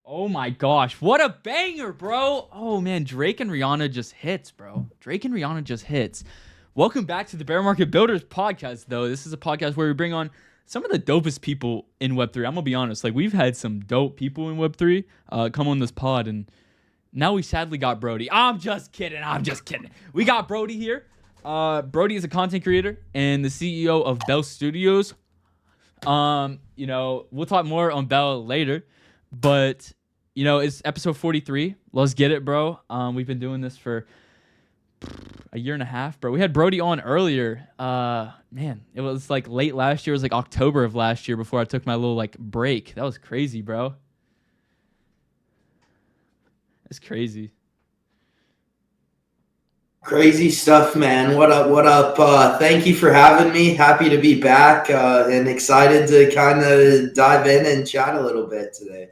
Oh my gosh, what a banger, bro. Oh man, Drake and Rihanna just hits, bro. Drake and Rihanna just hits. Welcome back to the Bear Market Builders podcast, though. This is a podcast where we bring on some of the dopest people in Web3. I'm going to be honest. Like, we've had some dope people in Web3 come on this pod, and now we sadly got Brody. I'm just kidding. I'm just kidding. We got Brody here. Brody is a content creator and the CEO of Bell Studios. We'll talk more on Bell later, but it's episode 43. Let's get it, bro. We've been doing this for a year and a half, bro. We had Brody on earlier. Man, it was like late last year. It was like October of last year before I took my little like break. That was crazy, bro. It's crazy. Crazy stuff, man. What up? What up? Thank you for having me. Happy to be back and excited to kind of dive in and chat a little bit today.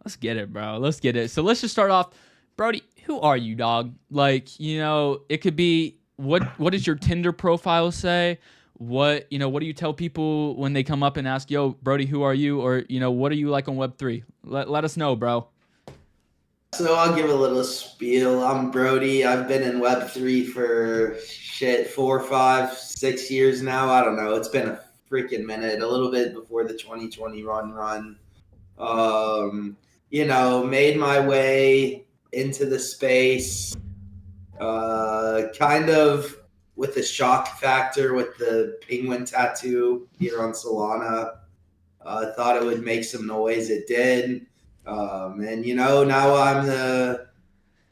Let's get it, bro. Let's get it. So let's just start off. Brody, who are you, dog? Like, it could be what does your Tinder profile say? What do you tell people when they come up and ask, yo, Brody, who are you? Or, what are you like on Web3? Let us know, bro. So I'll give a little spiel. I'm Brody. I've been in Web3 for 4, 5, 6 years now. I don't know. It's been a freaking minute. A little bit before the 2020 run. Made my way into the space, kind of with a shock factor with the penguin tattoo here on Solana. Thought it would make some noise. It did. Now I'm the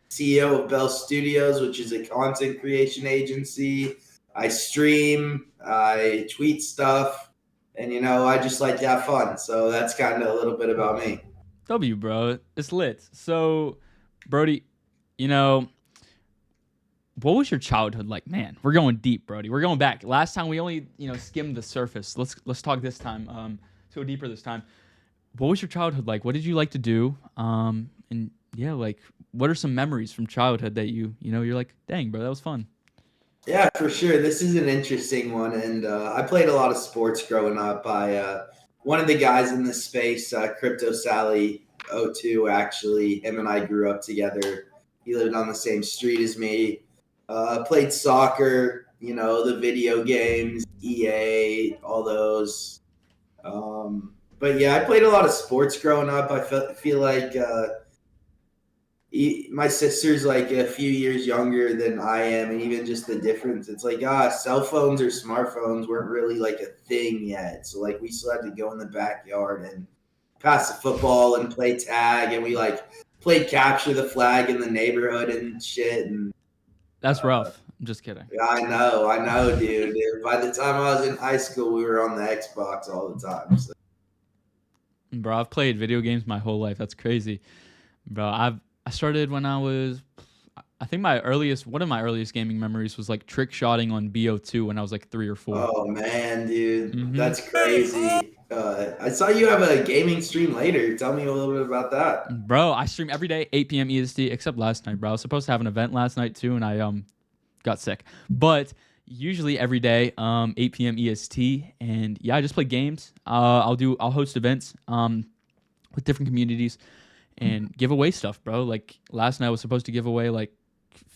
CEO of Bell Studios, which is a content creation agency. I stream, I tweet stuff, and I just like to have fun. So that's kind of a little bit about me. W, bro. It's lit. So, Brody, what was your childhood like? Man, we're going deep, Brody. We're going back. Last time we only, skimmed the surface. Let's talk this time. Go deeper this time. What was your childhood like? What did you like to do? And yeah, like, what are some memories from childhood that you're like, dang, bro, that was fun. Yeah, for sure. This is an interesting one, and I played a lot of sports growing up. One of the guys in this space, Crypto Sally O2, actually, him and I grew up together. He lived on the same street as me. Played soccer, the video games, EA, all those. But yeah, I played a lot of sports growing up. I feel like my sister's like a few years younger than I am, and even just the difference, it's like cell phones or smartphones weren't really like a thing yet. So like we still had to go in the backyard and pass the football and play tag, and we like played capture the flag in the neighborhood and shit. And that's rough. I'm just kidding. I know, dude. By the time I was in high school, we were on the Xbox all the time. So. Bro, I've played video games my whole life. That's crazy, bro. I started when I think one of my earliest gaming memories was like trick shotting on BO2 when I was like 3 or 4. Oh man, dude, That's crazy. I saw you have a gaming stream later. Tell me a little bit about that. Bro, I stream every day, 8 p.m. EST, except last night, bro. I was supposed to have an event last night too, and I got sick. But usually every day, 8 p.m. EST, and yeah, I just play games. I'll host events with different communities and give away stuff, bro. Like last night I was supposed to give away like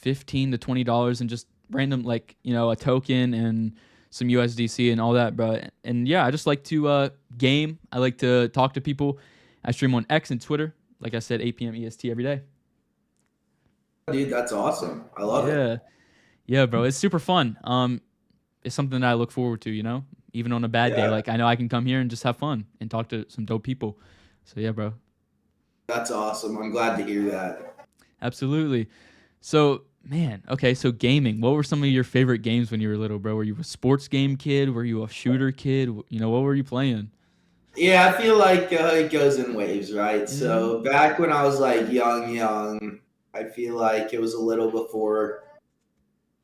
$15 to $20 and just random like, a token and some USDC and all that, bro. And yeah, I just like to game. I like to talk to people. I stream on X and Twitter. Like I said, 8 p.m. EST every day. Dude, that's awesome. I love it. Yeah, bro. It's super fun. It's something that I look forward to, even on a bad day. Like I know I can come here and just have fun and talk to some dope people. So yeah, bro. That's awesome. I'm glad to hear that. Absolutely. So, man, okay, so gaming. What were some of your favorite games when you were little, bro? Were you a sports game kid? Were you a shooter kid? What were you playing? Yeah, I feel like it goes in waves, right? Mm-hmm. So back when I was like young, I feel like it was a little before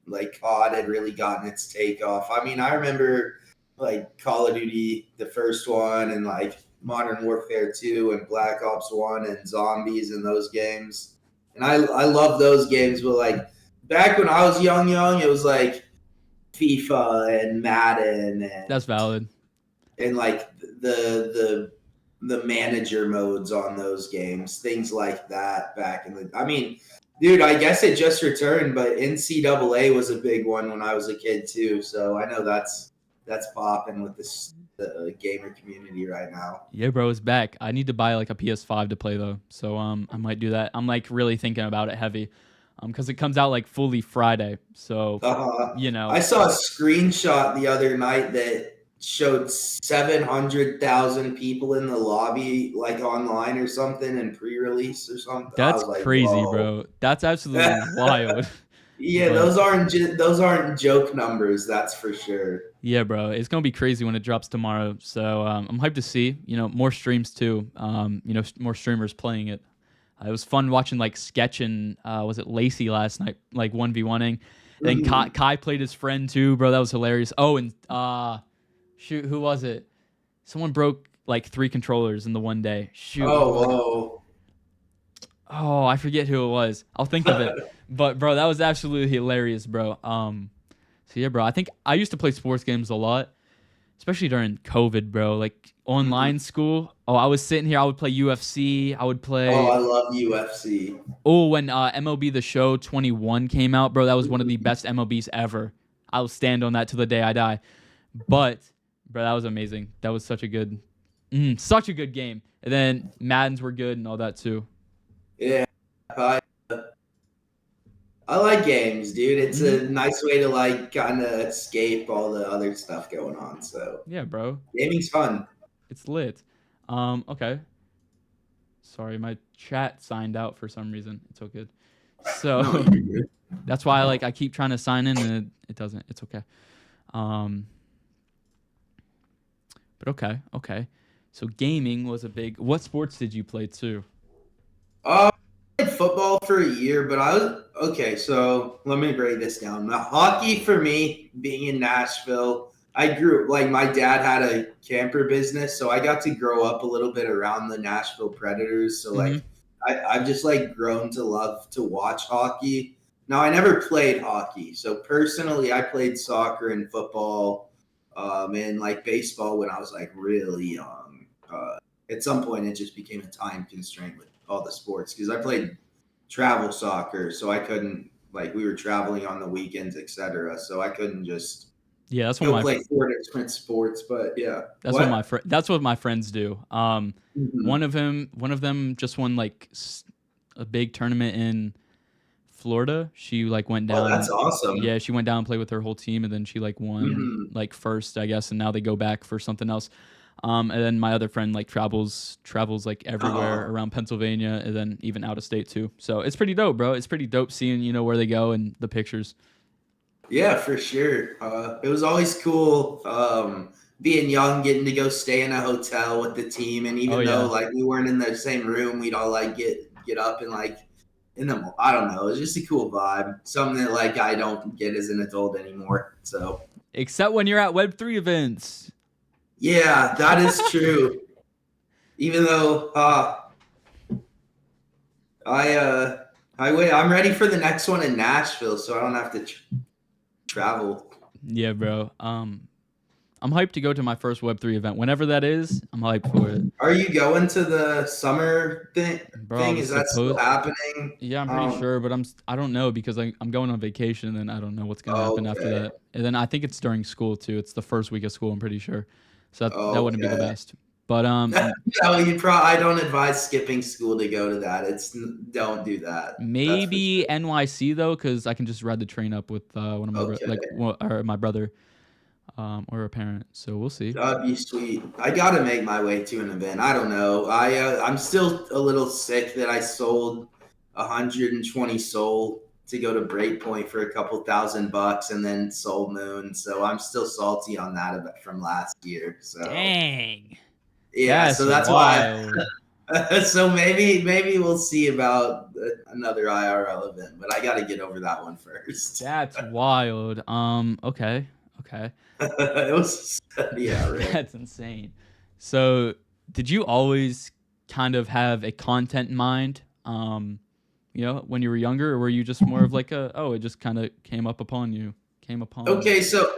like COD had really gotten its takeoff. I mean, I remember like Call of Duty, the first one, and like Modern Warfare 2 and Black Ops 1 and Zombies and those games. And I love those games, but like back when I was young, it was like FIFA and Madden. And that's valid. And like the the manager modes on those games, things like that back in the. I mean, dude, I guess it just returned, but NCAA was a big one when I was a kid too. So I know that's popping with the gamer community right now. Yeah, bro, it's back. I need to buy like a PS5 to play though, so I might do that. I'm like really thinking about it heavy, because it comes out like fully Friday. So you I know, saw a screenshot the other night that showed 700,000 people in the lobby, like online or something, in pre-release or something. I that's was like, crazy, whoa. bro. That's absolutely wild. Yeah, But those aren't joke numbers, that's for sure. yeah, bro, it's gonna be crazy when it drops tomorrow. So I'm hyped to see. You know, more streams too. More streamers playing it. It was fun watching like Sketch and was it Lacey last night, like 1v1ing. And then Mhm. Kai played his friend too, bro. That was hilarious. Oh, and shoot, who was it? Someone broke like 3 controllers in the one day. Shoot, who was it? Oh, Oh, I forget who it was. I'll think of it. whoa. But bro, that was absolutely hilarious, bro. So yeah, bro. I think I used to play sports games a lot, especially during COVID, bro. Like Mhm. online school. Oh, I was sitting here. I would play UFC. I would Oh, play. I love UFC. Oh, when MLB The Show 21 came out, bro, that was one of the Mhm. best MLBs ever. I'll stand on that till the day I die. But, bro, that was amazing. That was such a good game. And then Maddens were good and all that too. Yeah, I, I like games, dude. It's Hmm. a nice way to like kind of escape all the other stuff going on. So Yeah, bro, gaming's fun. it's lit. Okay. Sorry, my chat signed out for some reason. It's all good. No, So you're good. that's why I keep trying to sign in and it doesn't. It's okay. Um, but okay. So gaming was a big. What sports did you play too? I played football for a year, but I was okay. So let me break this down. Now, hockey for me, being in Nashville, I grew like my dad had a camper business, so I got to grow up a little bit around the Nashville Predators. So Mm-hmm. like, I've just like grown to love to watch hockey. Now, I never played hockey, so personally, I played soccer and football, and like baseball when I was like really young. At some point, it just became a time constraint with all the sports because I played travel soccer, so I couldn't like we were traveling on the weekends, etc. So I couldn't just Yeah, that's what go my play four different sports. But yeah, what? that's what my friends do. Mhm. One of them just won like a big tournament in Florida. She like went Oh, down that's and awesome. yeah, she went down and played with her whole team, and then she like won Mhm. like first, I guess, and now they go back for something else. And then my other friend like travels like everywhere Oh, around Pennsylvania, and then even out of state too. So it's pretty dope, bro. It's pretty dope seeing where they go and the pictures. yeah, for sure. It was always cool being young, getting to go stay in a hotel with the team, and Oh even though yeah, like we weren't in the same room, we'd all like get up and like in the I don't know. It was just a cool vibe. Something that like I don't get as an adult anymore. So except when you're at Web3 events. yeah, that is true. Even though I I wait, I'm ready for the next one in Nashville, so I don't have to travel. Yeah, bro. I'm hyped to go to my first Web3 event. Whenever that is, I'm hyped for it. Are you going to the summer thing? Bro, I Thing was is that still supposed. happening? Yeah, I'm pretty sure, but I don't know because I'm going on vacation and I don't know what's gonna happen after Okay, that. And then I think it's during school too. It's the first week of school. I'm pretty sure, so that wouldn't be the okay. best. But No, I don't advise skipping school to go to that. Don't do that. That's for maybe sure. NYC though, because I can just ride the train up with one of my Okay, or my brother, or a parent. So we'll see. that'd be sweet. I gotta make my way to an event. I don't know. I'm still a little sick that I sold 120 Soul to go to Breakpoint for a couple $1,000 and then Soul Moon. So I'm still salty on that from last year. So Dang, yeah, that's so that's why. wild. So maybe we'll see about another IRL event, but I got to get over that one first. That's wild. Okay. It was yeah, right. That's insane. So, did you always kind of have a content in mind, when you were younger, or were you just more of like it just kind of came upon you? Okay, so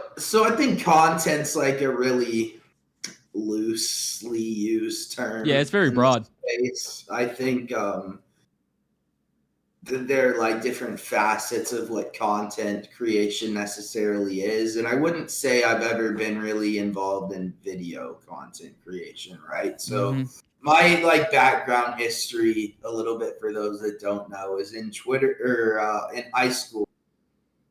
I think content's like a really loosely used Yeah, it's term very in this broad. space. I think there are like different facets of what content creation necessarily is. And I wouldn't say I've ever been really involved in video content creation, right? So Mm-hmm. my like background history, a little bit for those that don't know, is in Twitter or in high school.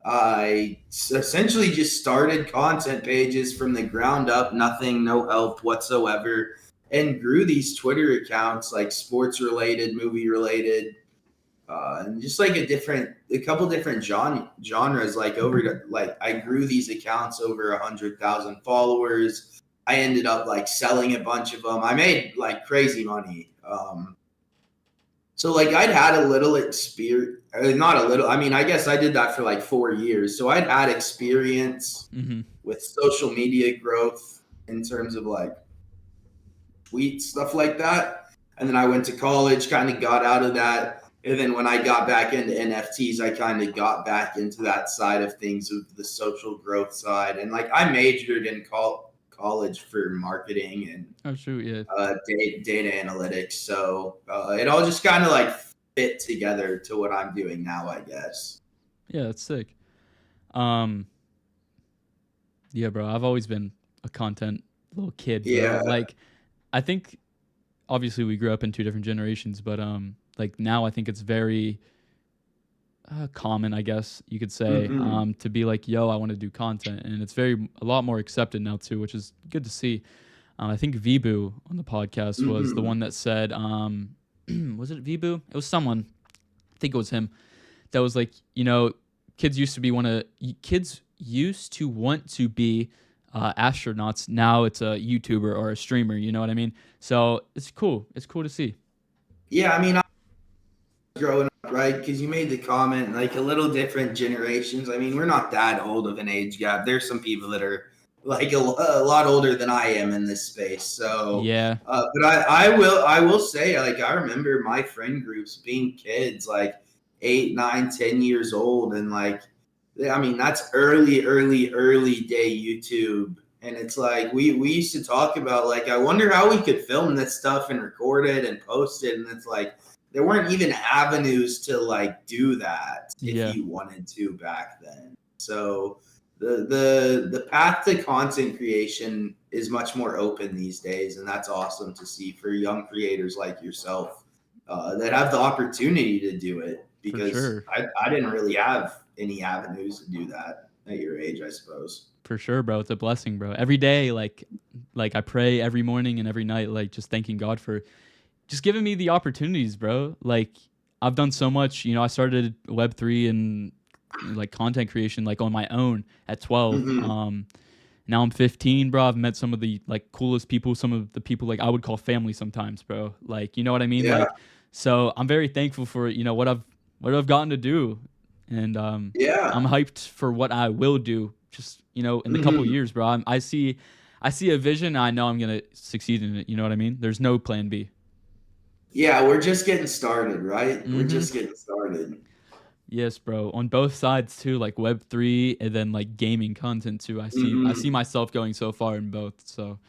I essentially just started content pages from the ground up, nothing, no help whatsoever, and grew these Twitter accounts like sports related, movie related, and just like a couple different genres. Like over to like, I grew these accounts over 100,000 followers. I ended up like selling a bunch of them. I made like crazy money. So like I'd had a little experience, not a little. I mean, I guess I did that for like 4 years. So I'd had experience Mm-hmm. with social media growth in terms of like tweets, stuff like that. And then I went to college, kind of got out of that. And then when I got back into NFTs, I kind of got back into that side of things, of the social growth side. And like I majored in college for marketing and Oh shoot, yeah. data analytics. So it all just kind of like fit together to what I'm doing now, I guess. Yeah, that's sick. Um, yeah, bro. I've always been a content little kid, bro. Yeah. Like, I think obviously we grew up in two different generations, but like now I think it's very common, I guess you could say, Mm-hmm. to be like, yo, I want to do content, and it's a lot more accepted now too, which is good to see. I think Vibu on the podcast was the Mm-hmm. one that said, was it Vibu? It was someone. I think it was him that was like, kids used to want to be astronauts. Now it's a YouTuber or a streamer. You know what I mean? So it's cool. It's cool to see. Yeah, I mean, I was growing up, right? Because you made the comment, like a little different generations. I mean, we're not that old of an age gap. There's some people that are like a lot older than I am in this space. So, Yeah. but I will say, like, I remember my friend groups being kids, like 8, 9, 10 years old, and like, I mean, that's early day YouTube. And it's like we used to talk about like, I wonder how we could film this stuff and record it and post it. And it's like there weren't even avenues to like do that if Yeah. you wanted to back then. So the path to content creation is much more open these days, and that's awesome to see for young creators like yourself that have the opportunity to do it, For because sure. I didn't really have any avenues to do that at your age, I suppose. For sure, bro. It's a blessing, bro. Every day, like I pray every morning and every night, like just thanking God for just giving me the opportunities, bro. Like I've done so much. I started Web3 and like content creation like on my own at 12. Mm-hmm. Now I'm 15, bro. I've met some of the like coolest people, some of the people like I would call family sometimes, bro. Like, you know what I mean? Yeah, Like, so I'm very thankful for, what I've gotten to do. And I'm yeah. hyped for what I will do just, in the couple Mm-hmm. years, bro. I see a vision. I know I'm going to succeed in it. You know what I mean? There's no plan B. Yeah, we're just getting started, right? We're Mhm. just getting started. Yes, bro. On both sides too, like Web3 and then like gaming content too. I see Mm-hmm. myself going so far in both. So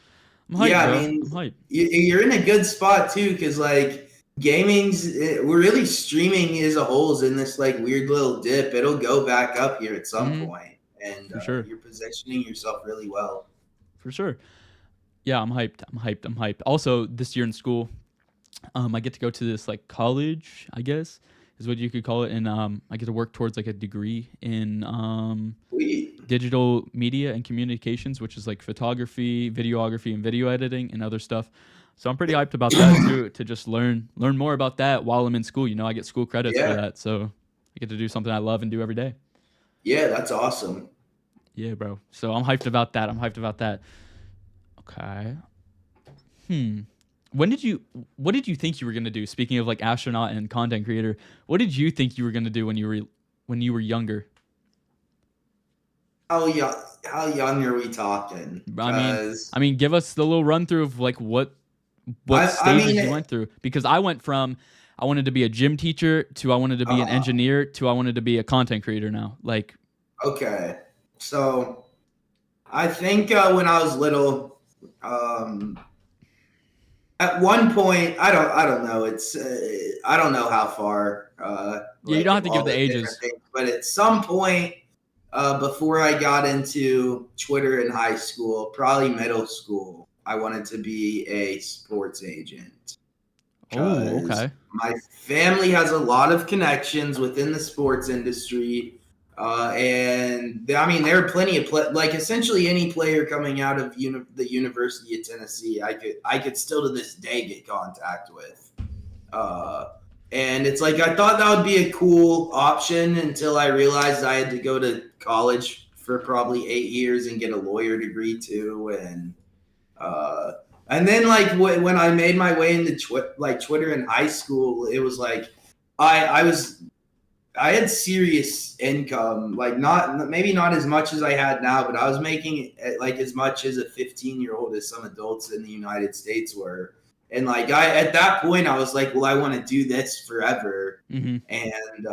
I'm hyped, Yeah, I bro. mean, I'm hyped. you're in a good spot too, because like we're really streaming as a whole is in this like weird little dip. It'll go back up here at some Mhm. point, and For sure. you're positioning yourself really well. For sure. Yeah, I'm hyped. I'm hyped. I'm hyped. Also, this year in school, I get to go to this like college, I guess, is what you could call it, and I get to work towards like a degree in Sweet. digital media and communications, which is like photography, videography, and video editing and other stuff. So I'm pretty hyped about that too, to just learn more about that while I'm in school. I get school credits for Yeah, that, so I get to do something I love and do every day. yeah, that's awesome. Yeah, bro. So I'm hyped about that. I'm hyped about that. Okay. Hmm. When did you what did you think you were gonna do? Speaking of like astronaut and content creator, what did you think you were gonna do when you were younger? How young are we talking? I mean, Because give us the little run through of like what I mean, stages you went through, because I went from I wanted to be a gym teacher to I wanted to be an uh, engineer to I wanted to be a content creator now. Like, okay. So I think when I was little, Um, at one point, I don't know. It's I don't know how far. Yeah, you don't Like have to give all the the different ages. things, but at some point, before I got into Twitter in high school, probably middle school, I wanted to be a sports agent Oh, because okay. my family has a lot of connections within the sports industry. And I mean, there are plenty of like essentially any player coming out of the University of Tennessee, I could still to this day get contact with. Uh, and it's like I thought that would be a cool option until I realized I had to go to college for probably 8 years and get a lawyer degree too, uh, and then like when I made my way into Twitter in high school, it was like I was I had serious income, like not maybe not as much as I had now, but I was making like as much as a 15-year-old as some adults in the United States were. And like I at that point I was like, well, I want to do this forever. Mm-hmm. And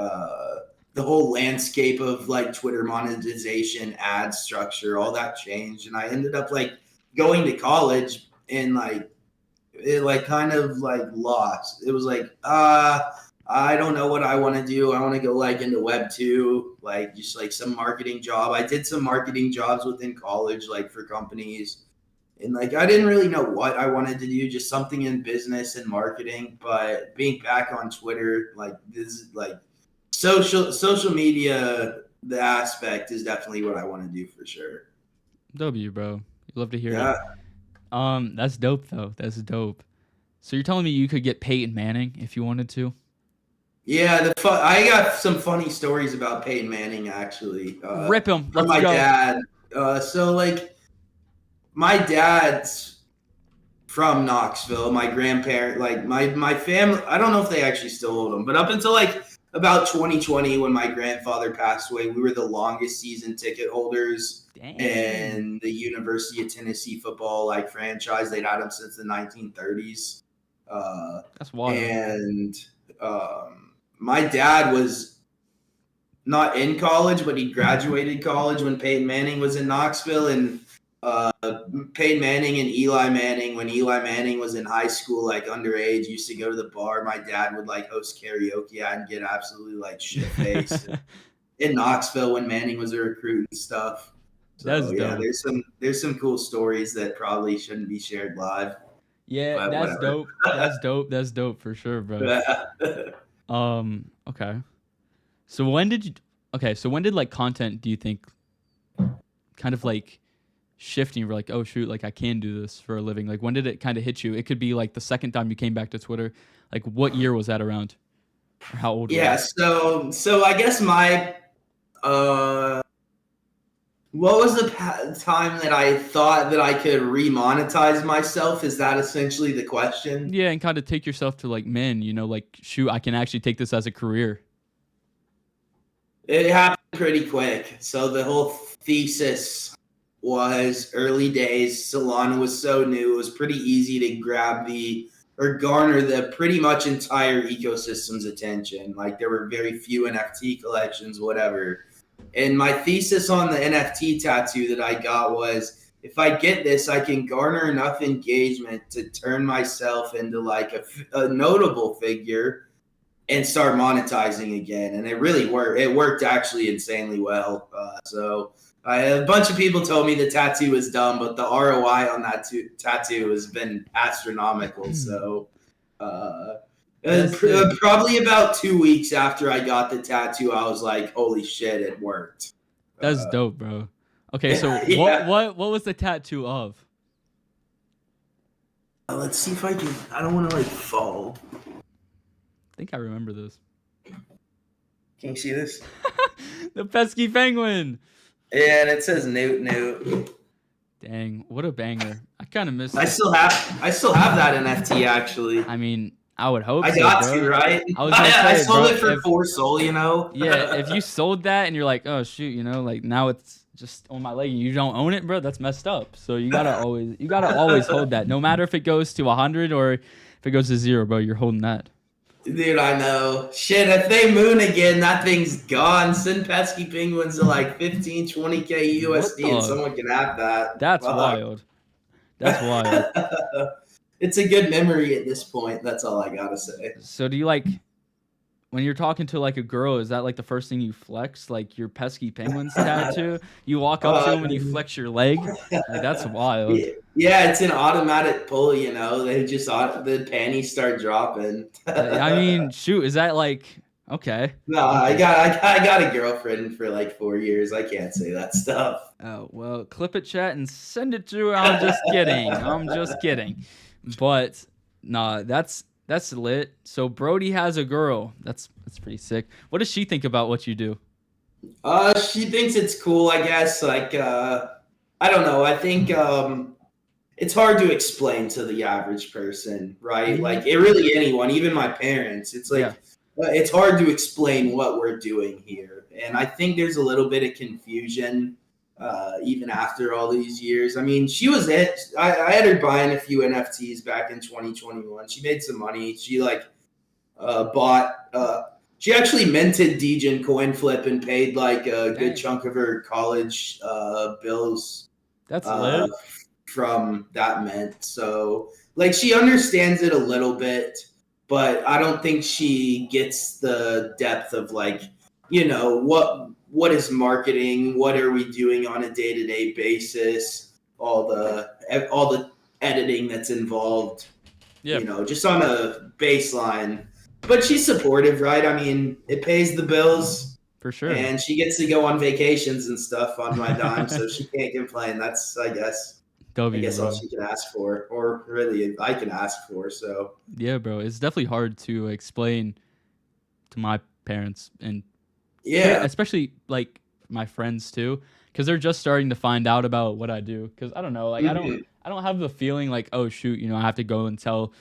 the whole landscape of like Twitter monetization, ad structure, all that changed. And I ended up like going to college and like it like kind of like lost. It was like, I don't know what I want to do. I want to go like into Web 2, like just like some marketing job. I did some marketing jobs within college, like for companies. And like I didn't really know what I wanted to do, just something in business and marketing. But being back on Twitter, like this is like social media, the aspect is definitely what I want to do for sure. W, bro. Love to hear it. Yeah. That's dope though. That's dope. So you're telling me you could get Peyton Manning if you wanted to? Yeah, I got some funny stories about Peyton Manning actually Rip him. from Let's my go. dad. So like my dad's from Knoxville. My grandparent, like my family, I don't know if they actually still hold them, but up until like about 2020 when my grandfather passed away, we were the longest season ticket holders Dang. in the University of Tennessee football like franchise. They'd had them since the 1930s. That's wild. And my dad was not in college, but he graduated college when Peyton Manning was in Knoxville. And Peyton Manning and Eli Manning, when Eli Manning was in high school, like underage, used to go to the bar. My dad would like host karaoke at and get absolutely like shit faced in Knoxville when Manning was a recruit and stuff. That's So yeah, dope. there's some cool stories that probably shouldn't be shared live, Yeah, but that's whatever. dope. That's dope. That's dope for sure, bro. Okay. So when did you okay, so when did like content do you think kind of like shifting? You're like, oh shoot, like I can do this for a living. Like when did it kind of hit you? It could be like the second time you came back to Twitter. Like what year was that around? Or how old were Yeah, you? so I guess my what was the time that I thought that I could remonetize myself? Is that essentially the question? Yeah, and kind of take yourself to like, man, like shoot, I can actually take this as a career. It happened pretty quick. So the whole thesis was early days. Solana was so new; it was pretty easy to garner the pretty much entire ecosystem's attention. Like there were very few NFT collections, whatever. And my thesis on the NFT tattoo that I got was if I get this, I can garner enough engagement to turn myself into like a notable figure and start monetizing again. And it really worked. It worked actually insanely well. So a bunch of people told me the tattoo was dumb, but the ROI on that tattoo has been astronomical. So probably about 2 weeks after I got the tattoo, I was like, holy shit, it worked. That's dope, bro. Okay, so yeah. what was the tattoo of? Let's see if I can. I don't want to like fall. I think I remember this. Can you see this? The pesky penguin. Yeah, and it says Newt. Dang, what a banger! I kind of miss. I still have that NFT actually. I mean, I would hope. I got to, right? I sold it for 4 Sol, you know. Yeah, if you sold that and you're like, oh shoot, like now it's just on my leg and you don't own it, bro, that's messed up. So you gotta always hold that, no matter if it goes to 100 or if it goes to 0, bro. You're holding that. Dude, I know. Shit, if they moon again, that thing's gone. Send pesky penguins to like 15, 20K USD and someone can have that. That's wild. That's wild. It's a good memory at this point. That's all I gotta say. So do you like when you're talking to like a girl? Is that like the first thing you flex, like your pesky penguins tattoo? You walk up to Uh, them and you flex your leg. Like that's wild. yeah, it's an automatic pull. They just the panties start dropping. I mean, shoot, is that like okay? No, Okay. I got a girlfriend for like 4 years. I can't say that stuff. Oh well, clip it, chat, and send it to. I'm just kidding. I'm just kidding. But nah, that's lit. So Brody has a girl. That's pretty sick. What does she think about what you do? She thinks it's cool, I guess. I don't know. I think it's hard to explain to the average person, right? Mm-hmm. Like, it really anyone, even my parents. It's like Yeah. it's hard to explain what we're doing here, and I think there's a little bit of confusion. Even after all these years, I mean, she was it. I had her buying a few NFTs back in 2021. She made some money. She bought. She actually minted Degen coin flip and paid like a good Dang. chunk of her college bills That's uh, lit. from that mint. So like she understands it a little bit, but I don't think she gets the depth of like, what is marketing, what are we doing on a day-to-day basis, all the editing that's involved, Yeah, just on a baseline. But she's supportive, right? I mean, it pays the bills for sure. and she gets to go on vacations and stuff on my dime, so she can't complain. That's, I W, guess all bro. she can ask for, or really I can ask for. So Yeah, bro. It's definitely hard to explain to my parents and yeah, especially like my friends too, because they're just starting to find out about what I do. Because I don't know, like mhm. I don't have the feeling like oh shoot, I have to go and tell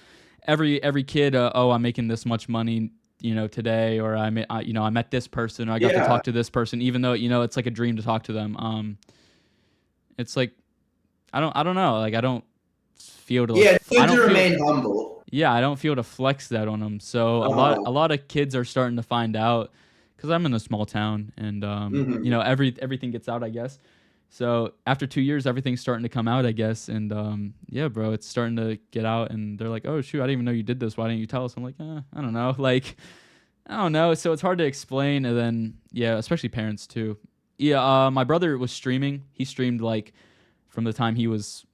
every kid, oh I'm making this much money, today, or I met this person, or I got to Yeah, talk to this person, even though it's like a dream to talk to them. It's like I don't know, like I don't feel to yeah. I Good to don't feel remain humble. yeah, I don't feel to flex that on them. So a Uh, lot of kids are starting to find out because I'm in a small town, and mhm. everything gets out, I guess. So after 2 years, everything's starting to come out, I guess, and yeah, bro, it's starting to get out, and they're like, "Oh shoot, I didn't even know you did this. Why didn't you tell us?" I'm like, I don't know, like I don't know. So it's hard to explain, and then yeah, especially parents too. Yeah, my brother was streaming. He streamed like from the time he was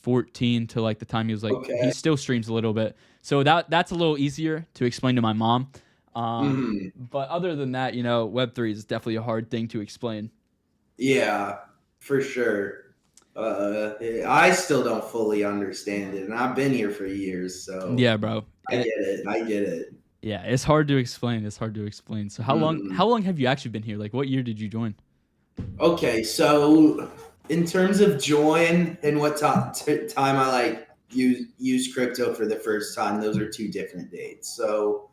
14 to like the time he was like he Okay. still streams a little bit. So that's a little easier to explain to my mom. Mhm. But other than that, Web3 is definitely a hard thing to explain. Yeah, for sure. I still don't fully understand it, and I've been here for years, so Yeah, bro. I get it. I get it. Yeah, it's hard to explain. It's hard to explain. So Mhm. how long have you actually been here? Like what year did you join? Okay, so in terms of join and what time I use crypto for the first time, those are two different dates. So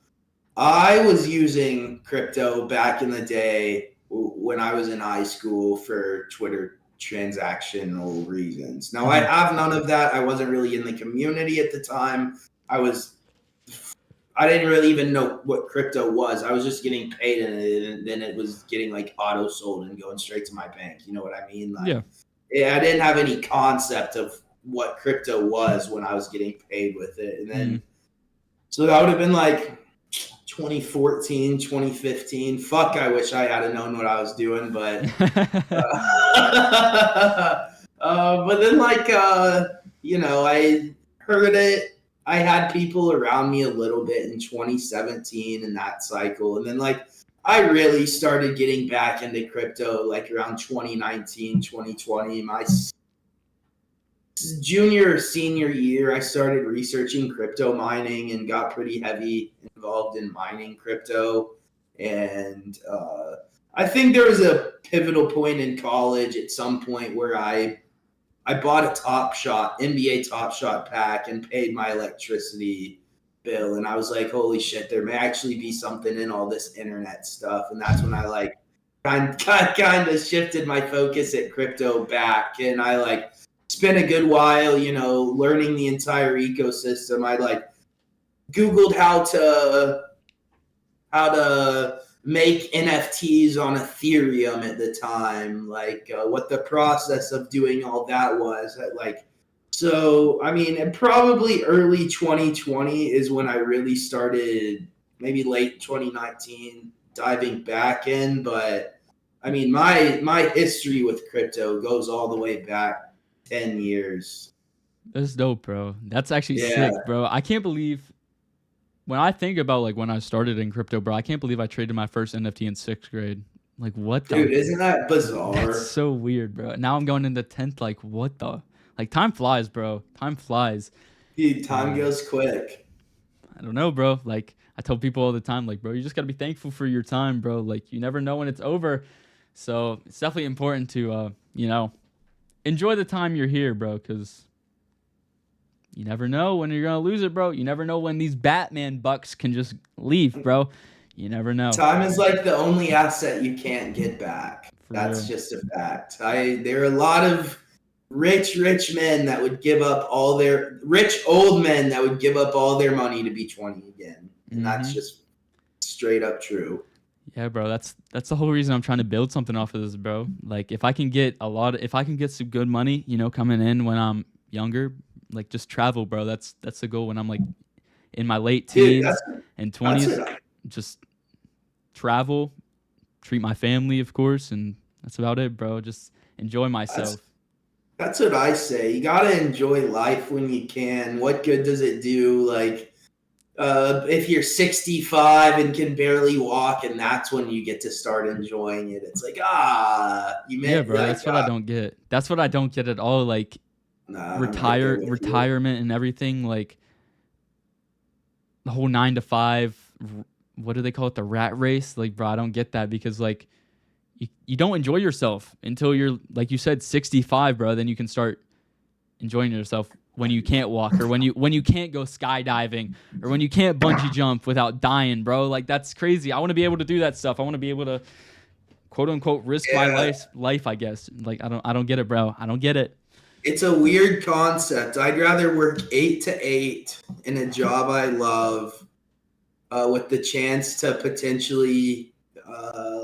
I was using crypto back in the day when I was in high school for Twitter transactional reasons. Now I Mhm. have none of that. I wasn't really in the community at the time. I was I didn't really even know what crypto was. I was just getting paid in it, and then it was getting like auto sold and going straight to my bank. You know what I mean? Yeah. I didn't have any concept of what crypto was when I was getting paid with it. And Mm. then, so that would have been like 2014, 2015. Fuck, I wish I had known what I was doing, but but then I heard it. I had people around me a little bit in 2017 in that cycle, and then I really started getting back into crypto like around 2019, 2020. My junior or senior year, I started researching crypto mining and got pretty heavy involved in mining crypto. And I think there was a pivotal point in college at some point where I bought a Top Shot NBA Top Shot pack and paid my electricity bill, and I was like, holy shit, there may actually be something in all this internet stuff. And that's when I kind of shifted my focus at crypto back, and I spent a good while, learning the entire ecosystem. I Googled how to make NFTs on Ethereum at the time, what the process of doing all that was. I So, I mean, and probably early 2020 is when I really started, maybe late 2019, diving back in. But I mean, my history with crypto goes all the way back 10 years. That's dope, bro. That's actually Yeah, sick, bro. I can't believe when I think about like when I started in crypto, bro. I can't believe I traded my first NFT in 6th grade. Like what the? dude, isn't that That's bizarre? so weird, bro. Now I'm going into 10th. Like what the? Like time flies, bro. Time flies. Dude, time Um, goes quick. I don't know, bro. Like I tell people all the time, like, bro, you just gotta be thankful for your time, bro. Like you never know when it's over. So it's definitely important to, enjoy the time you're here, bro, because you never know when you're gonna lose it, bro. You never know when these Batman bucks can just leave, bro. You never know. Time is like the only asset you can't get back. For That's real. just a fact. There are a lot of rich men that would give up all their rich old men that would give up all their money to be 20 again. And that's Hmm. just straight up true. Yeah, bro. That's the whole reason I'm trying to build something off of this, bro. Like if I can get if I can get some good money, coming in when I'm younger, like just travel, bro. That's the goal when I'm like in my late Dude, teens and that's 20s. what Just travel, treat my family, of course, and that's about it, bro. Just enjoy that's myself. that's what I say. You gotta enjoy life when you can. What good does it do? Like if you're 65 and can barely walk, and that's when you get to start enjoying it. It's like you Yeah, meant bro. like That's what I don't get. That's what I don't get at all. Like nah, I'm right there with you. retirement and everything. Like the whole 9 to 5. What do they call it? The rat race. Like, bro, I don't get that because like you don't enjoy yourself until you're like you said 65, bro. Then you can start enjoying yourself when you can't walk or when you can't go skydiving or when you can't bungee jump without dying, bro. Like that's crazy. I want to be able to do that stuff. I want to be able to quote unquote risk my Yeah, life, I guess. Like I don't get it, bro. I don't get it. it's a weird concept. I'd rather work 8 to 8 in a job I love, with the chance to potentially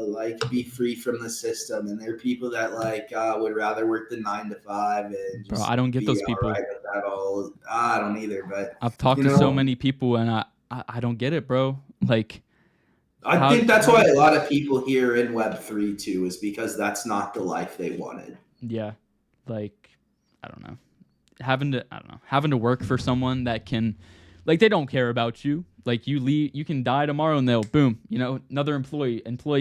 like be free from the system. And there are people that like would rather work the 9 to 5 and Bro, I just don't get be those all people. right with that all. I don't either, but I've talked you to so know, many people and I don't get it, bro. Like I think that's how why do a lot of people here in Web3 too, is because that's not the life they wanted. yeah, like I don't know. Having to work for someone that can like they don't care about you. Like you leave you can die tomorrow and they'll boom, another employee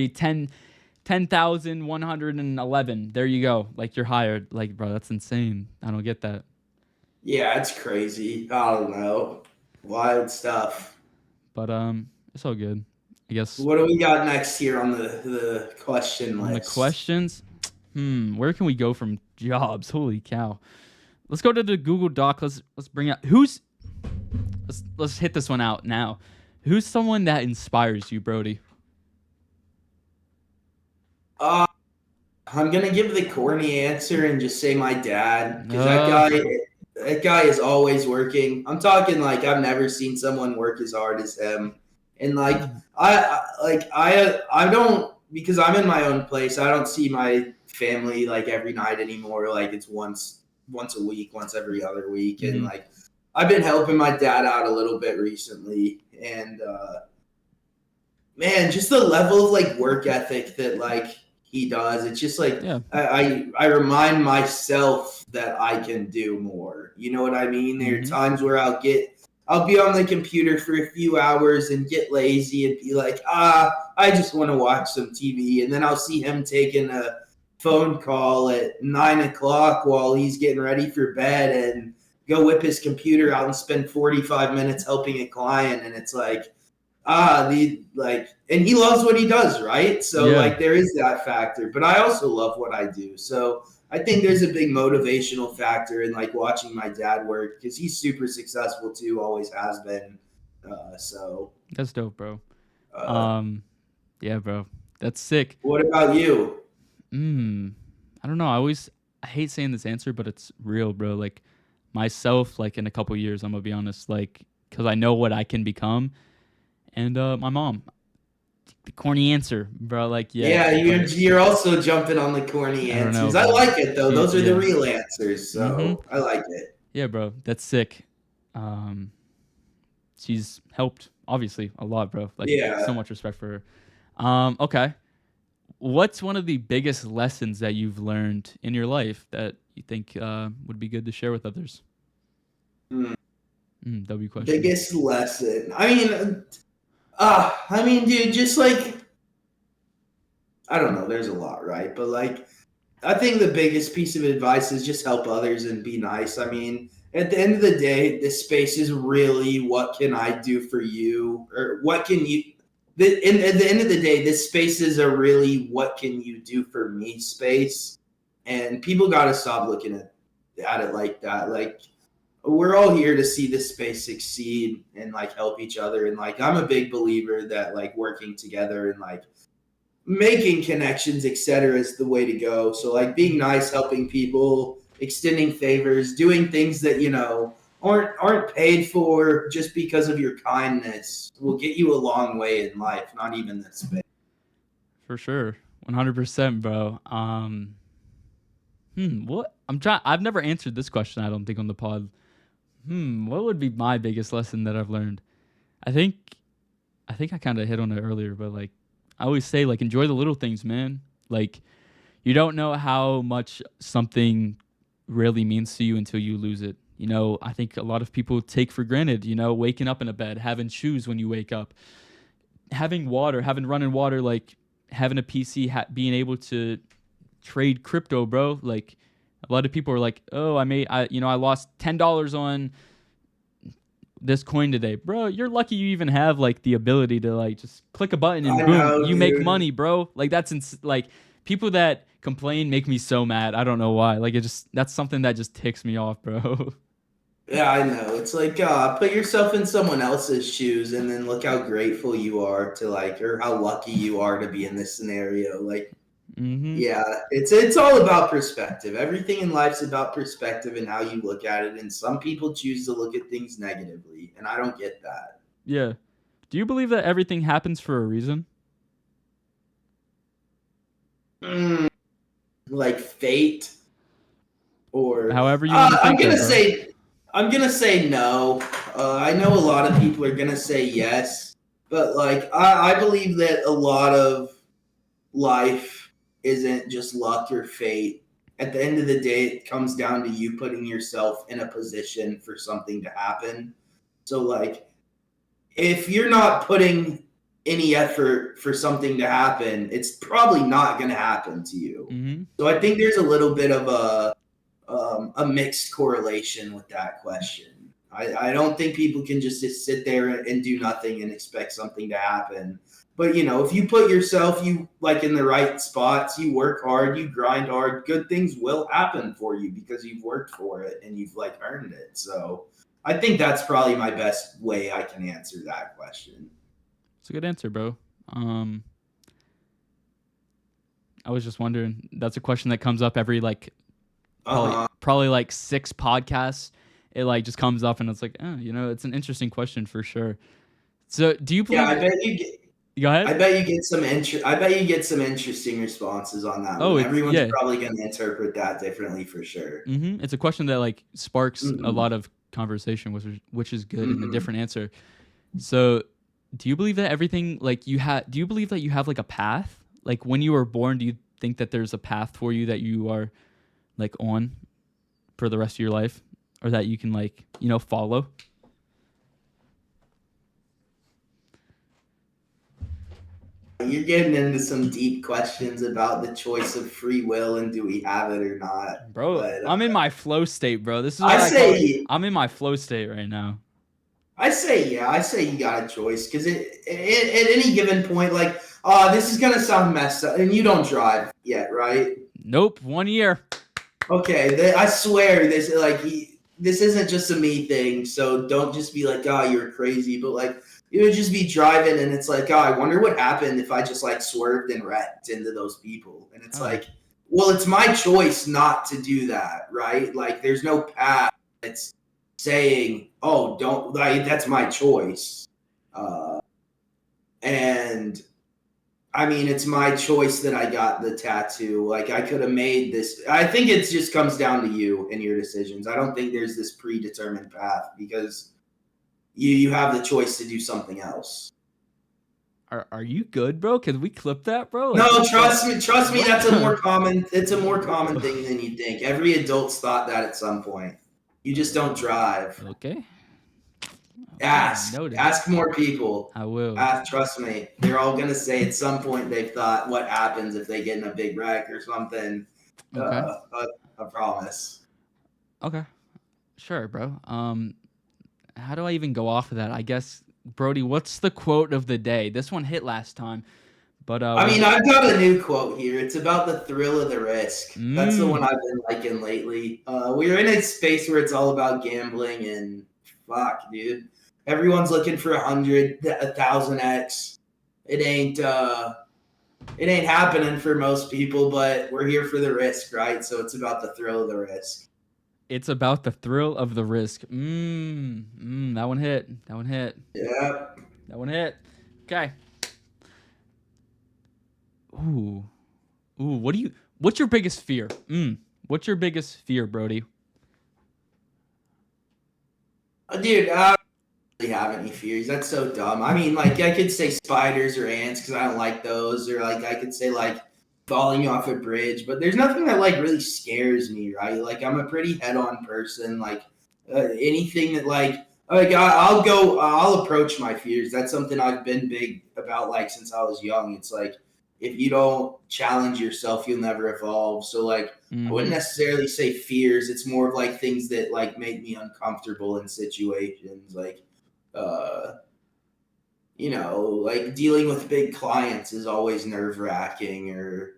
10,111. There you go. Like you're hired. Like bro, that's insane. I don't get that. Yeah, it's crazy. I don't know. Wild stuff. But it's all good. I guess What do we got next here on the question on the list? questions, where can we go from jobs? Holy cow. Let's go to the Google Doc. Let's bring out let's hit this one out now. Who's someone that inspires you, Brody? Uh, I'm gonna give the corny answer and just say my dad, because Uh, that guy is always working. I'm talking like I've never seen someone work as hard as him, and like I don't, because I'm in my own place. I don't see my family like every night anymore. Like it's once a week, once every other week, and mm-hmm. like I've been helping my dad out a little bit recently, and man, just the level of like work ethic that like he does. It's just like Yeah. I remind myself that I can do more. You know what I mean? There are Mm-hmm. times where I'll be on the computer for a few hours and get lazy and be like, I just want to watch some TV. And then I'll see him taking a phone call at 9 o'clock while he's getting ready for bed and go whip his computer out and spend 45 minutes helping a client. And it's like, and he loves what he does, right? So Yeah. like there is that factor, but I also love what I do. So I think there's a big motivational factor in like watching my dad work, because he's super successful too, always has been. So That's dope, bro. uh, Yeah, bro. That's sick. what about you? I don't know. I hate saying this answer, but it's real, bro. Like myself, like in a couple years, I'm gonna be honest, like because I know what I can become, and my mom. The corny answer, bro. Like yeah, Yeah, but you're also jumping on the corny I don't know, answers. I bro. like it though. Those are the Yeah. real answers. Mm-hmm. So I like it. Yeah, bro, that's sick. Um, she's helped obviously a lot, bro. Like so Yeah. much respect for her. Okay. What's one of the biggest lessons that you've learned in your life that you think would be good to share with others? Hmm. W question. Biggest lesson. I mean, dude, just like I don't know. There's a lot, right? But like, I think the biggest piece of advice is just help others and be nice. I mean, at the end of the day, this space is really what can I do for you, or what can you. At the end of the day, this space is a really what can you do for me space, and people got to stop looking at it like that. Like we're all here to see this space succeed and like help each other, and like I'm a big believer that like working together and like making connections, etc., is the way to go. So like being nice, helping people, extending favors, doing things that aren't paid for just because of your kindness will get you a long way in life. Not even this big. For sure. 100%, bro. What I'm trying I've never answered this question, I don't think, on the pod. What would be my biggest lesson that I've learned? I think I think I kind of hit on it earlier, but like I always say like enjoy the little things, man. Like you don't know how much something really means to you until you lose it. I think a lot of people take for granted, waking up in a bed, having shoes when you wake up, having water, having running water, like having a PC, being able to trade crypto, bro. Like a lot of people are like, "Oh, I lost $10 on this coin today." Bro, you're lucky you even have like the ability to like just click a button and I boom, know, you make dude. money, bro. Like like people that complain make me so mad. I don't know why. Like that's something that just ticks me off, bro. Yeah, I know. It's like put yourself in someone else's shoes and then look how grateful you are to like, or how lucky you are to be in this scenario. Like, Mhm. yeah, it's all about perspective. Everything in life's about perspective and how you look at it. And some people choose to look at things negatively, and I don't get that. Yeah. Do you believe that everything happens for a reason? Mm, like fate, or However you want to I'm think gonna that, bro. say I'm gonna say no. I know a lot of people are gonna say yes, but like I believe that a lot of life isn't just luck or fate. At the end of the day, it comes down to you putting yourself in a position for something to happen. So, like, if you're not putting any effort for something to happen, it's probably not going to happen to you. Mhm. So, I think there's a little bit of a mixed correlation with that question. I don't think people can just sit there and do nothing and expect something to happen. But if you put yourself you like in the right spots, you work hard, you grind hard, good things will happen for you because you've worked for it and you've like earned it. So I think that's probably my best way I can answer that question. It's a good answer, bro. Um, I was just wondering. That's a question that comes up every like probably Uh-huh. probably like 6 podcasts. It like just comes up and it's like, it's an interesting question for sure. So, do you Yeah, believe? Go I ahead. bet you get some I bet you get some interesting responses on that Oh, one. it's Everyone's yeah. probably going to interpret that differently for sure. It's a question that like sparks a Hmm. lot of conversation, which is good and a Hmm. different answer. So, do you believe that everything like you have? Do you believe that you have like a path? Like when you were born, do you think that there's a path for you that you are like on for the rest of your life, or that you can like follow? You're getting into some deep questions about the choice of free will and do we have it or not. Bro, But I'm in my flow state, bro. This is I what I call it. say I'm in my flow state right now. yeah, I say you got a choice because at any given point, like, this is gonna sound messed up, and you don't drive yet, right? Nope, 1 year. Okay, I swear this isn't just a me thing. So don't just be like, "Oh, you're crazy," but like you would just be driving, and it's like, "Oh, I wonder what happened if I just like swerved and wrecked into those people." And it's Oh, like, well, it's my choice not to do that, right? Like, there's no path that's saying, "Oh, don't." Like, that's my choice, and I mean, it's my choice that I got the tattoo. Like, I could have made this. I think it just comes down to you and your decisions. I don't think there's this predetermined path because you have the choice to do something else. Are you good, bro? Can we clip that, bro? No, Like, trust me. That's a more common. It's a more common thing than you think. Every adult's thought that at some point. You just don't drive. Okay. Ask more people. I will. Trust me. They're all gonna say at some point they've thought what happens if they get in a big wreck or something. Okay. I promise. Okay. Sure, bro. How do I even go off of that? I guess, Brody, what's the quote of the day? This one hit last time, but I mean, I've got a new quote here. It's about the thrill of the risk. That's the one I've been liking lately. We're in a space where it's all about gambling and fuck, dude. Everyone's looking for 100, 1,000x. It ain't happening for most people, but we're here for the risk, right? So it's about the thrill of the risk. It's about the thrill of the risk. That one hit. Yeah. That one hit. Okay. Ooh. What's your biggest fear? What's your biggest fear, Brody? Dude, I don't really have any fears. That's so dumb. I mean, like, I could say spiders or ants because I don't like those, or like I could say like falling off a bridge, but there's nothing that like really scares me, right? Like, I'm a pretty head-on person. Like, anything that I'll approach my fears. That's something I've been big about, like, since I was young. It's like, if you don't challenge yourself, you'll never evolve. So like, I wouldn't necessarily say fears. It's more of like things that like make me uncomfortable in situations, like, like dealing with big clients is always nerve-wracking, or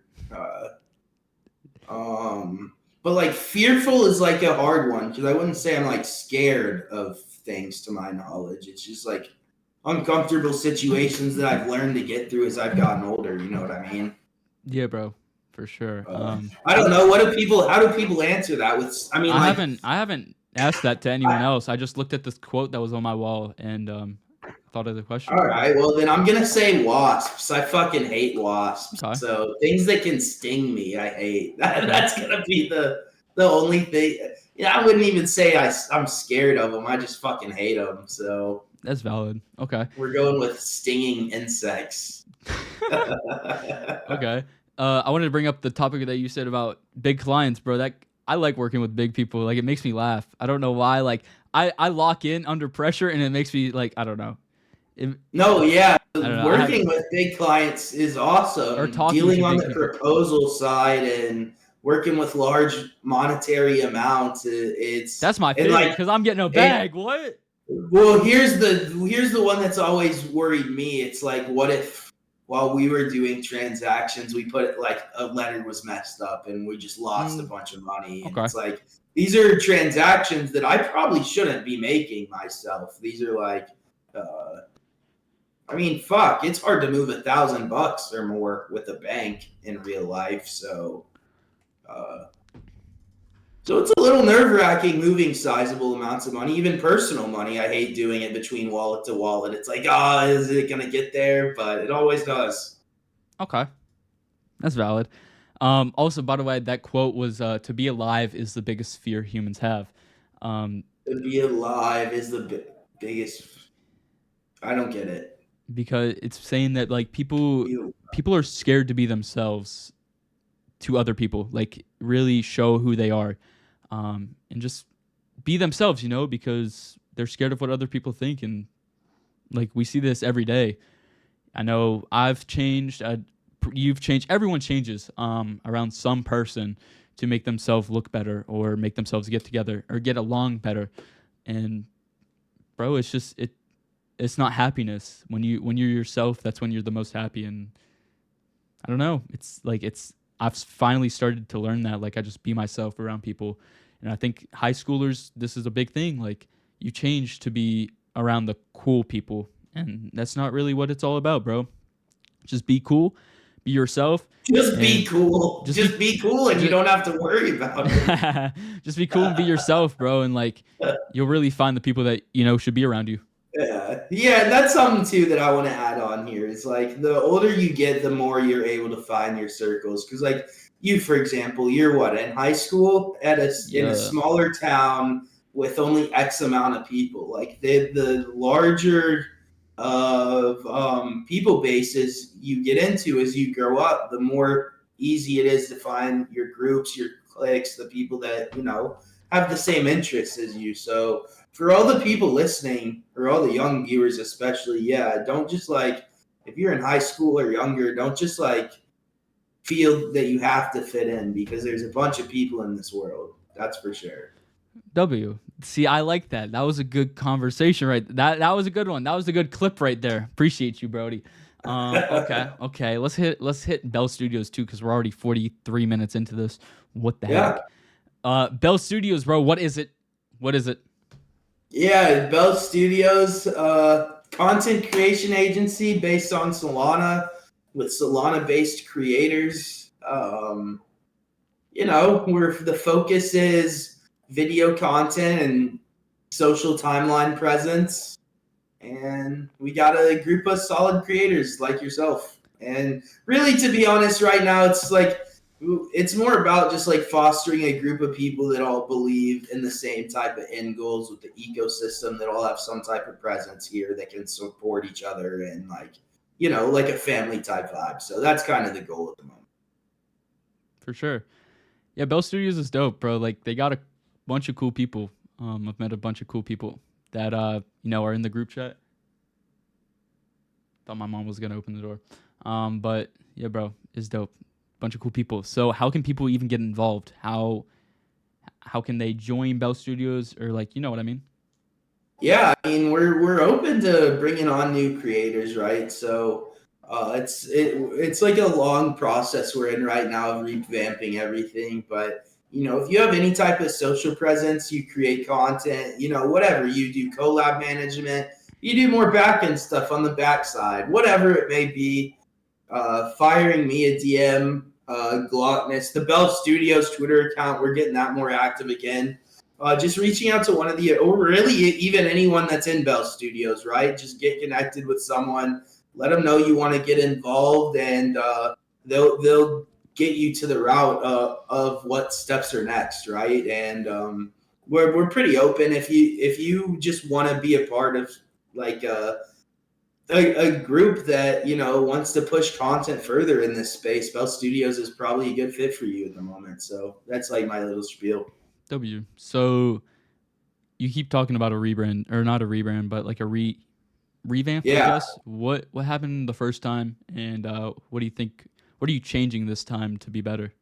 but like fearful is like a hard one because I wouldn't say I'm like scared of things to my knowledge. It's just like uncomfortable situations that I've learned to get through as I've gotten older. You know what I mean? Yeah, bro, for sure. I don't know. How do people answer that? I haven't asked that to anyone else. I just looked at this quote that was on my wall and thought of the question. All right, well then I'm gonna say wasps. I fucking hate wasps. Okay. So things that can sting me, I hate. That's gonna be the only thing. Yeah, I wouldn't even say I'm scared of them. I just fucking hate them. So that's valid. Okay. We're going with stinging insects. Okay. I wanted to bring up the topic that you said about big clients, bro. That I like working with big people. Like, it makes me laugh. I don't know why. Like, I lock in under pressure, and it makes me like, I don't know. Working with big clients is awesome. Or dealing on the proposal side and working with large monetary amounts. That's my favorite because I'm getting a bag. What? Well, here's the one that's always worried me. It's like, what if while we were doing transactions, we put it like a letter was messed up and we just lost a bunch of money. And it's like, these are transactions that I probably shouldn't be making myself. These are like, I mean, fuck, it's hard to move $1,000 or more with a bank in real life. So it's a little nerve-wracking moving sizable amounts of money, even personal money. I hate doing it between wallet to wallet. It's like, is it going to get there? But it always does. Okay. That's valid. Also, by the way, that quote was, to be alive is the biggest fear humans have. To be alive is the biggest. I don't get it. Because it's saying that like people are scared to be themselves to other people, like really show who they are, and just be themselves, because they're scared of what other people think. And like, we see this every day. I know I've changed, you've changed, everyone changes around some person to make themselves look better or make themselves get together or get along better. And bro, it's just it's not happiness. When you're yourself, that's when you're the most happy. And I don't know. I've finally started to learn that. Like, I just be myself around people. And I think high schoolers, this is a big thing. Like, you change to be around the cool people. And that's not really what it's all about, bro. Just be cool. Be yourself. Just be cool. Just be cool, and you don't have to worry about it. Just be cool and be yourself, bro. And like, you'll really find the people that, should be around you. Yeah. Yeah, that's something too that I want to add on here. It's like the older you get, the more you're able to find your circles. Because like you, for example, you're what in high school at in a Yeah. smaller town with only X amount of people. Like the larger of people bases you get into as you grow up, the more easy it is to find your groups, your cliques, the people that have the same interests as you. So for all the people listening, or all the young viewers especially, yeah, don't just like, if you're in high school or younger, don't just like feel that you have to fit in, because there's a bunch of people in this world. That's for sure. W. See, I like that. That was a good conversation, right? That was a good one. That was a good clip right there. Appreciate you, Brody. Okay. Let's hit Bell Studios too, because we're already 43 minutes into this. What the Yeah. heck? Bell Studios, bro. What is it? What is it? Yeah, Bell Studios, content creation agency based on Solana, with Solana based creators. Where the focus is video content and social timeline presence. And we got a group of solid creators like yourself. And really, to be honest, right now, it's like, it's more about just like fostering a group of people that all believe in the same type of end goals with the ecosystem, that all have some type of presence here that can support each other, and like a family type vibe. So that's kind of the goal at the moment. For sure. Yeah, Bell Studios is dope, bro. Like they got a bunch of cool people. I've met a bunch of cool people that are in the group chat. Thought my mom was gonna open the door. But yeah, bro, it's dope. Bunch of cool people. So how can people even get involved? How can they join Bell Studios, or like, you know what I mean? Yeah, I mean, we're open to bringing on new creators, right? So it's like a long process we're in right now of revamping everything. But if you have any type of social presence, you create content, whatever you do, collab management, you do more back end stuff on the backside, whatever it may be. Firing me a DM, Glotness, the Bell Studios Twitter account, we're getting that more active again. Just reaching out to one of the, or really even anyone that's in Bell Studios, right? Just get connected with someone, let them know you want to get involved, and they'll get you to the route of what steps are next, right? And we're pretty open. If you just want to be a part of like a group that wants to push content further in this space, Bell Studios is probably a good fit for you at the moment. So that's like my little spiel. W. So you keep talking about a rebrand, or not a rebrand, but like a revamp, I Yeah, guess. What happened the first time, and what do you think? What are you changing this time to be better?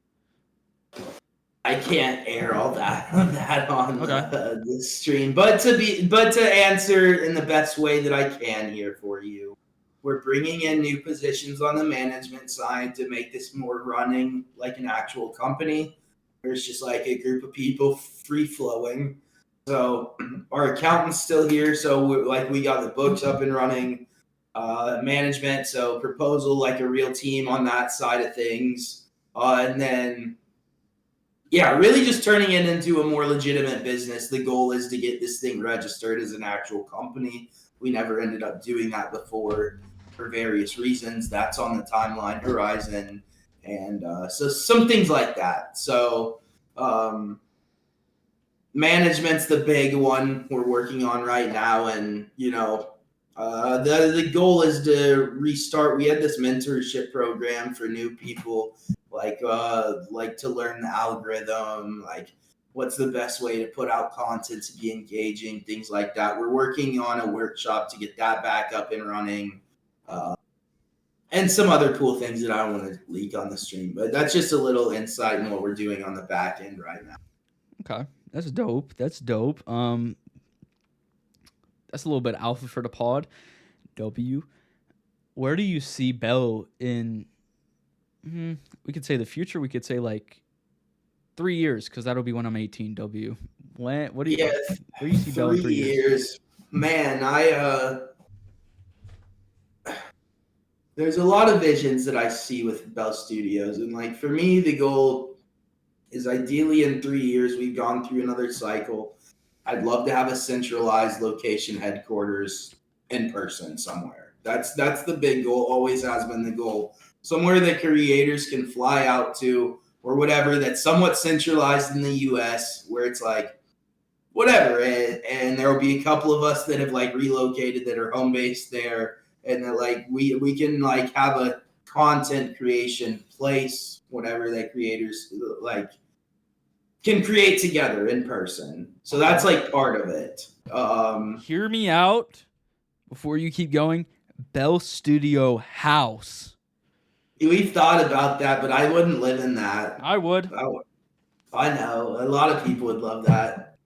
I can't air all that on Okay. the stream, but to answer in the best way that I can here for you, we're bringing in new positions on the management side to make this more running like an actual company. There's just like a group of people free flowing. So our accountant's still here, so we got the books up and running, management, so proposal, like a real team on that side of things, and then yeah, really just turning it into a more legitimate business. The goal is to get this thing registered as an actual company. We never ended up doing that before for various reasons. That's on the timeline horizon, and so some things like that. So um, management's the big one we're working on right now, and the goal is to restart. We had this mentorship program for new people, like to learn the algorithm, like what's the best way to put out content to be engaging, things like that. We're working on a workshop to get that back up and running, uh, and some other cool things that I don't want to leak on the stream. But that's just a little insight in what we're doing on the back end right now. Okay. That's dope. That's dope. That's a little bit alpha for the pod. W. Where do you see Bell in? We could say the future. We could say like 3 years, because that'll be when I'm 18. W. When? What do you? Yeah, Where do you see Bell in 3 years? 3 years. Man, there's a lot of visions that I see with Bell Studios, and like for me, the goal is ideally in 3 years we've gone through another cycle. I'd love to have a centralized location headquarters in person somewhere. That's the big goal. Always has been the goal. Somewhere that creators can fly out to or whatever that's somewhat centralized in the U.S. where it's like whatever, and there will be a couple of us that have like relocated that are home based there, and that like we can like have a content creation place, whatever that creators like can create together in person. So that's like part of it. Hear me out before you keep going. Bell Studio House. We've thought about that, but I wouldn't live in that. I would. I know a lot of people would love that.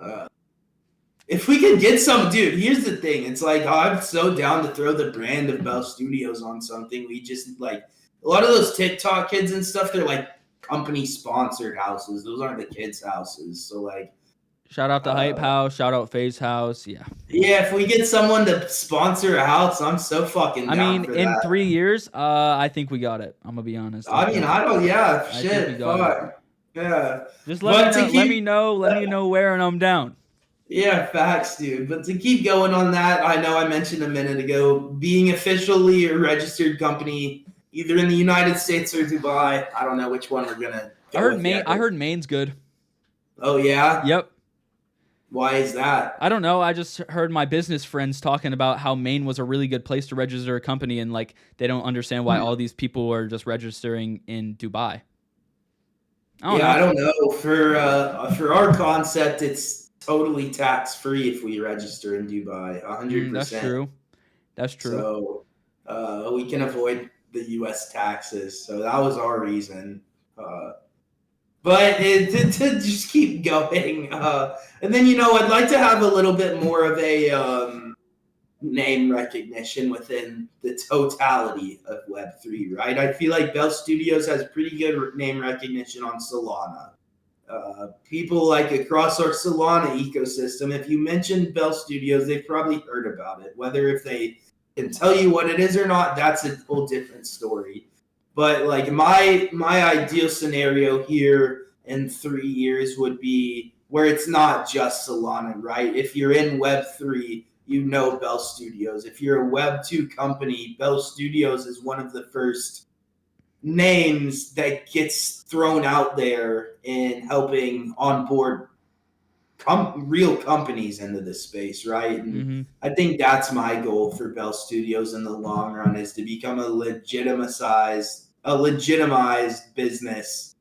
If we could get some, dude, here's the thing. It's like I'm so down to throw the brand of Bell Studios on something. We just like a lot of those TikTok kids and stuff. They're like company sponsored houses. Those aren't the kids' houses. So like, shout out to Hype House. Shout out Phase House. Yeah. Yeah, if we get someone to sponsor a house, I'm so fucking down. I mean, in 3 years, I think we got it. I'm gonna be honest. I mean, I don't. Yeah, shit. Fuck. Yeah. Just let me know where, and I'm down. Yeah, facts, dude. But to keep going on that, I know I mentioned a minute ago, being officially a registered company, either in the United States or Dubai. I don't know which one we're gonna. I heard Maine's good. Oh yeah. Yep. Why is that? I don't know. I just heard my business friends talking about how Maine was a really good place to register a company, and like they don't understand why all these people are just registering in Dubai. I don't know. For our concept, it's totally tax free if we register in Dubai. 100%. That's true. So we can avoid the U.S. taxes. So that was our reason. But to just keep going, and then I'd like to have a little bit more of a name recognition within the totality of Web3, right? I feel like Bell Studios has pretty good name recognition on Solana. People like across our Solana ecosystem, if you mention Bell Studios, they've probably heard about it. Whether if they can tell you what it is or not, that's a whole different story. But like my ideal scenario here in 3 years would be where it's not just Solana, right? If you're in Web3, Bell Studios. If you're a Web2 company, Bell Studios is one of the first names that gets thrown out there in helping onboard real companies into this space, right? And I think that's my goal for Bell Studios in the long run, is to become a legitimized business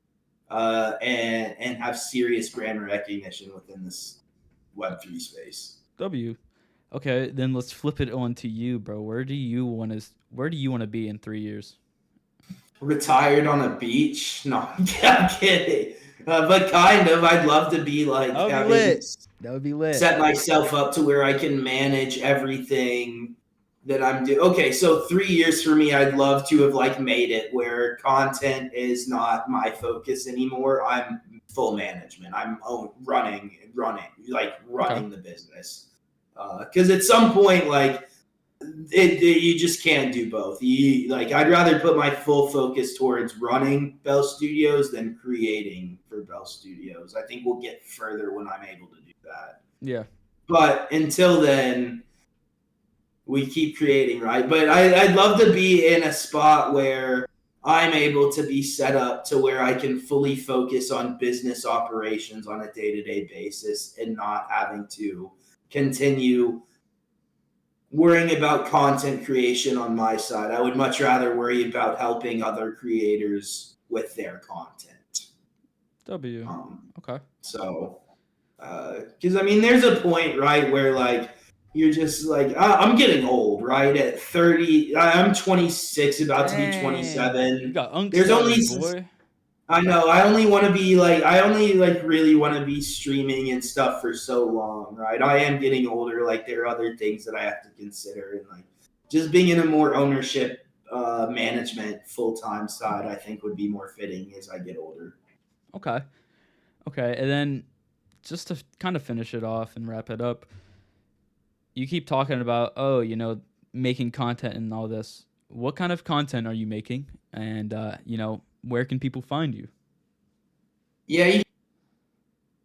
and have serious brand recognition within this Web3 space. Okay, then let's flip it on to you, bro. Where do you want to be in 3 years? Retired on a beach? No, I'm kidding. But kind of. I'd love to be like that would be lit. Set myself up to where I can manage everything that I'm doing. Okay, so 3 years for me, I'd love to have like made it where content is not my focus anymore. I'm full management. I'm running the business. Because at some point, like you just can't do both. I'd rather put my full focus towards running Bell Studios than creating for Bell Studios. I think we'll get further when I'm able to do that. Yeah. But until then, we keep creating, right? But I'd love to be in a spot where I'm able to be set up to where I can fully focus on business operations on a day-to-day basis and not having to continue worrying about content creation on my side. I would much rather worry about helping other creators with their content. Okay. So, because I mean, there's a point, right, where like you're just like, I'm getting old, right? At 30, I'm 26, about to be 27. You got there's only, boy. I know. I only really want to be streaming and stuff for so long, right? I am getting older. Like there are other things that I have to consider, and like just being in a more ownership, management, full-time side, I think would be more fitting as I get older. Okay. And then just to kind of finish it off and wrap it up, you keep talking about, making content and all this. What kind of content are you making? And, where can people find you? Yeah,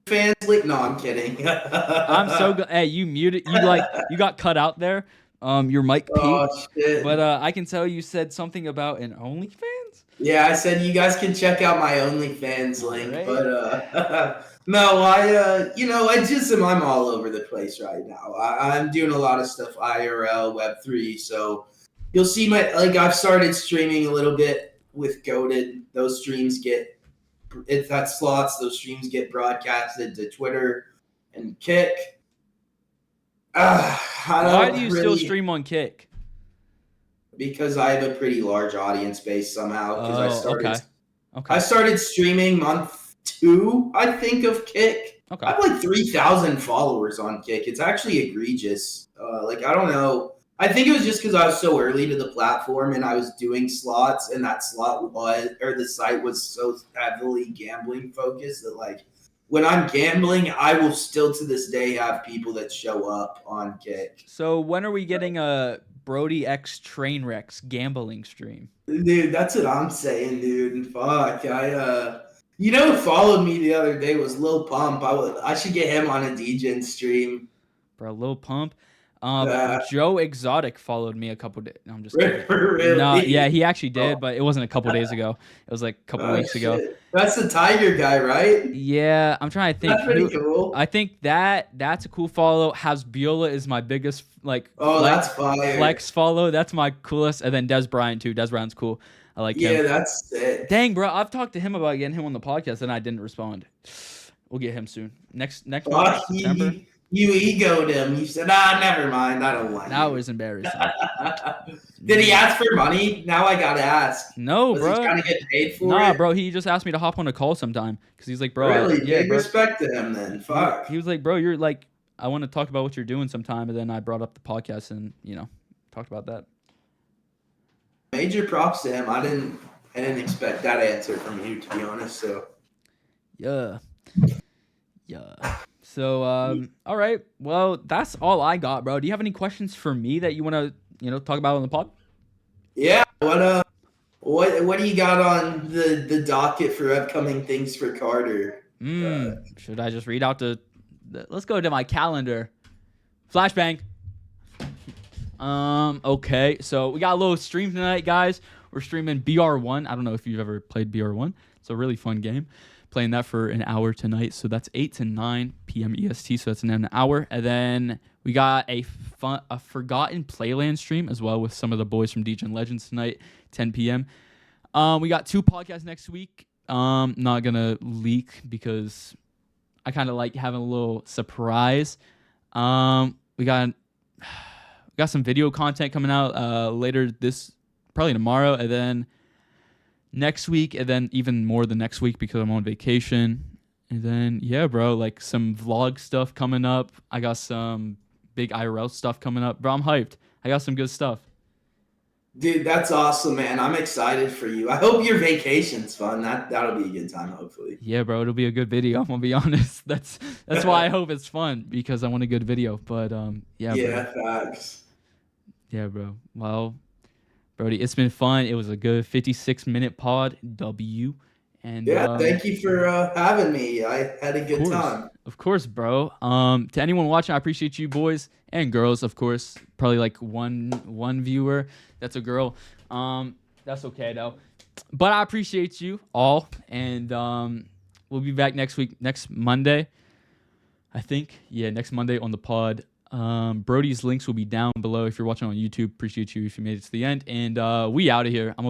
fans like. No, I'm kidding. I'm so good. Hey, you muted. You got cut out there. your mic Oh peaked, shit. but I can tell you said something about an OnlyFans. Yeah, I said you guys can check out my OnlyFans link, Alright. but no, I'm all over the place right now. I'm doing a lot of stuff IRL Web3, so you'll see I've started streaming a little bit with Goated. Those streams those streams get broadcasted to Twitter and Kick. I Why do don't you still really stream on Kick? because I have a pretty large audience base somehow. Because Okay. I started streaming month 2, I think, of Kick. Okay. I have like 3,000 followers on Kick. It's actually egregious. I don't know. I think it was just because I was so early to the platform and I was doing slots, and that the site was so heavily gambling focused that when I'm gambling, I will still to this day have people that show up on Kick. So when are we getting a Brody X Trainwrecks gambling stream? Dude, that's what I'm saying, dude. Fuck, who followed me the other day was Lil Pump. I should get him on a DJ stream. Bro, Lil Pump. Uh, Joe Exotic followed me a couple days. No, I'm just kidding. Really? No, yeah, he actually did, Oh. but it wasn't a couple days ago. It was like a couple weeks ago. Shit. That's the Tiger guy, right? Yeah, I'm trying to think. That's pretty cool. I think that's a cool follow. Hasbiola is my biggest that's fire. flex follow. That's my coolest. And then Des Bryant too. Des Bryant's cool. I like him. Yeah, that's sick. Dang, bro, I've talked to him about getting him on the podcast and I didn't respond. We'll get him soon. Next month, September. You egoed him. You said, never mind. I don't want That you. was embarrassing. Did he ask for money? Now I gotta ask. No, Was bro. he trying to get paid for it? Nah, bro. He just asked me to hop on a call sometime because he's like, bro. Really? Yeah, Big bro. respect to him then. Fuck. He was like, bro, you're like, I want to talk about what you're doing sometime. And then I brought up the podcast and, talked about that. Major props to him. I didn't expect that answer from you, to be honest. So Yeah. So, all right. Well, that's all I got, bro. Do you have any questions for me that you want to, talk about on the pod? yeah. What do you got on the docket for upcoming things for Carter? Should I just read out let's go to my calendar. Flashbang. Okay. So we got a little stream tonight, guys. We're streaming BR1. I don't know if you've ever played BR1. It's a really fun game. Playing that for an hour tonight. So that's 8 to 9 p.m. EST. So that's an hour. And then we got a Forgotten Playland stream as well with some of the boys from DJ Legends tonight, 10 p.m. We got 2 podcasts next week. Not going to leak because I kind of like having a little surprise. We got some video content coming out later probably tomorrow, and then next week, and then even more the next week because I'm on vacation. And then, yeah, bro, like some vlog stuff coming up. I got some big IRL stuff coming up. Bro, I'm hyped. I got some good stuff. Dude, that's awesome, man. I'm excited for you. I hope your vacation's fun. That'll be a good time, hopefully. Yeah, bro, it'll be a good video. I'm gonna be honest. That's why I hope it's fun, because I want a good video. But yeah, bro. Facts. Yeah, bro. Well, Brody, it's been fun. It was a good 56-minute pod. W. And thank you for having me. I had a good time. Of course, bro. To anyone watching, I appreciate you boys and girls, of course. Probably like one viewer. That's a girl. That's okay though. But I appreciate you all, and we'll be back next Monday. I think. Yeah, next Monday on the pod. Brody's links will be down below if you're watching on YouTube. Appreciate you if you made it to the end. And we out of here.